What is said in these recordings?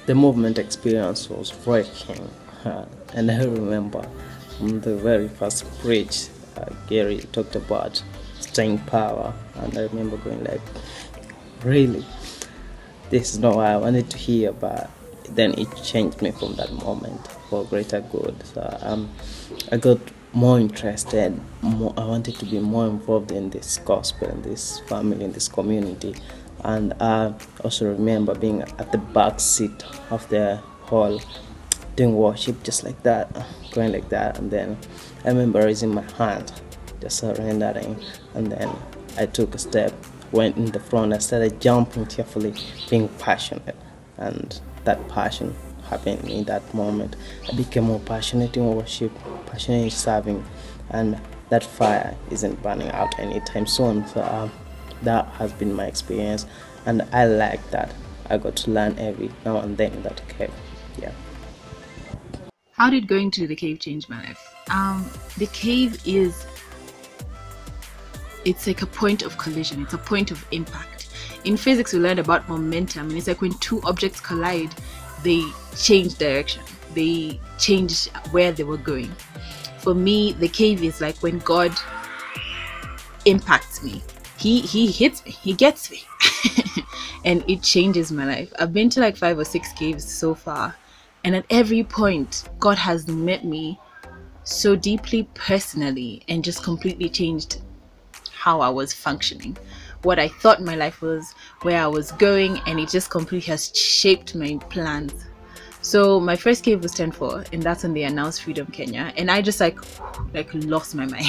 the movement experience was breaking. And I remember on the very first preach, Gary talked about staying power, and I remember going like, really, this is not what I wanted to hear, but then it changed me from that moment for greater good. So I got more interested. I wanted to be more involved in this gospel, in this family, in this community. And I also remember being at the back seat of the hall, doing worship just like that, going like that. And then I remember raising my hand, just surrendering. And then I took a step, went in the front, I started jumping cheerfully, being passionate. And that passion happened in that moment. I became more passionate in worship, passionate in serving, and that fire isn't burning out anytime soon. So that has been my experience, and I like that. I got to learn every now and then in that cave. Yeah. How did going to the cave change my life? The cave it's like a point of collision. It's a point of impact. In physics, we learned about momentum, and it's like when two objects collide, they change direction. They change where they were going. For me, the cave is like when God impacts me. He hits me. He gets me. And it changes my life. I've been to like 5 or 6 caves so far. And at every point, God has met me so deeply personally and just completely changed how I was functioning, what I thought my life was, where I was going, and it just completely has shaped my plans. So my first cave was 10-4, and that's when they announced Freedom Kenya, and I just like lost my mind.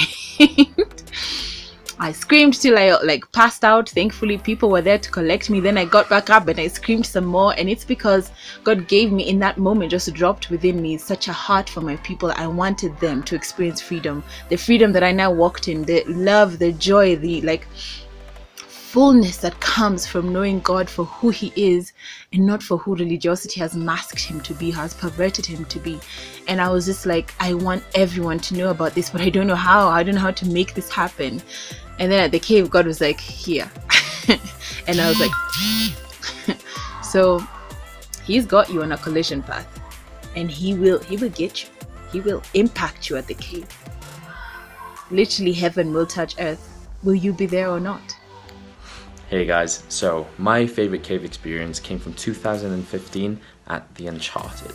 I screamed till I passed out. Thankfully, people were there to collect me. Then I got back up and I screamed some more. And it's because God gave me in that moment, just dropped within me such a heart for my people. I wanted them to experience freedom, the freedom that I now walked in, the love, the joy, the fullness that comes from knowing God for who He is and not for who religiosity has masked Him to be, has perverted Him to be. And I was just like, I want everyone to know about this, but I don't know how. I don't know how to make this happen. And then at the cave, God was like, here. And I was like, so He's got you on a collision path, and He will get you. He will impact you at the cave. Literally, heaven will touch earth. Will you be there or not? Hey guys, so my favorite cave experience came from 2015 at the Uncharted,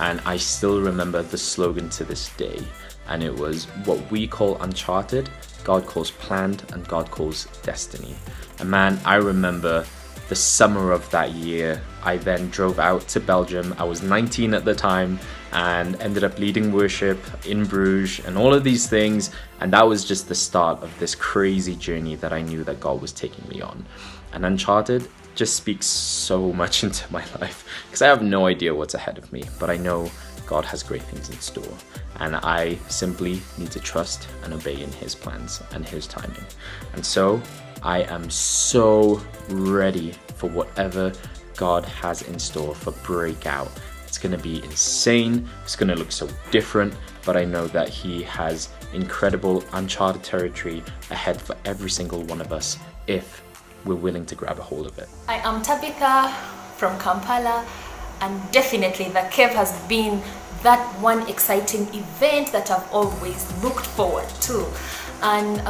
and I still remember the slogan to this day, and it was, what we call Uncharted, God calls planned, and God calls destiny. And man, I remember the summer of that year, I then drove out to Belgium. I was 19 at the time and ended up leading worship in Bruges and all of these things. And that was just the start of this crazy journey that I knew that God was taking me on. And Uncharted just speaks so much into my life because I have no idea what's ahead of me, but I know God has great things in store. And I simply need to trust and obey in His plans and His timing. And so I am so ready for whatever God has in store for Breakout. It's going to be insane. It's going to look so different, but I know that He has incredible uncharted territory ahead for every single one of us if we're willing to grab a hold of it. I am Tabitha from Kampala, and definitely the cave has been that one exciting event that I've always looked forward to. And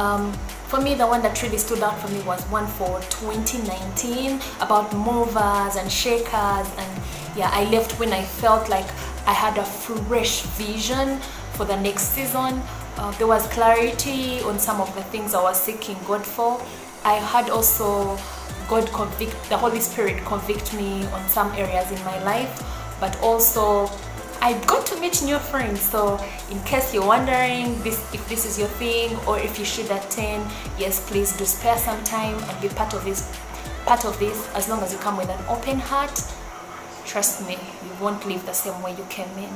for me, the one that really stood out for me was one for 2019 about movers and shakers. And yeah, I left when I felt like I had a fresh vision for the next season. There was clarity on some of the things I was seeking God for. I had also the Holy Spirit convict me on some areas in my life, but also I got to meet new friends. So in case you're wondering if this is your thing or if you should attend, yes, please do spare some time and be part of this. As long as you come with an open heart, trust me, you won't leave the same way you came in.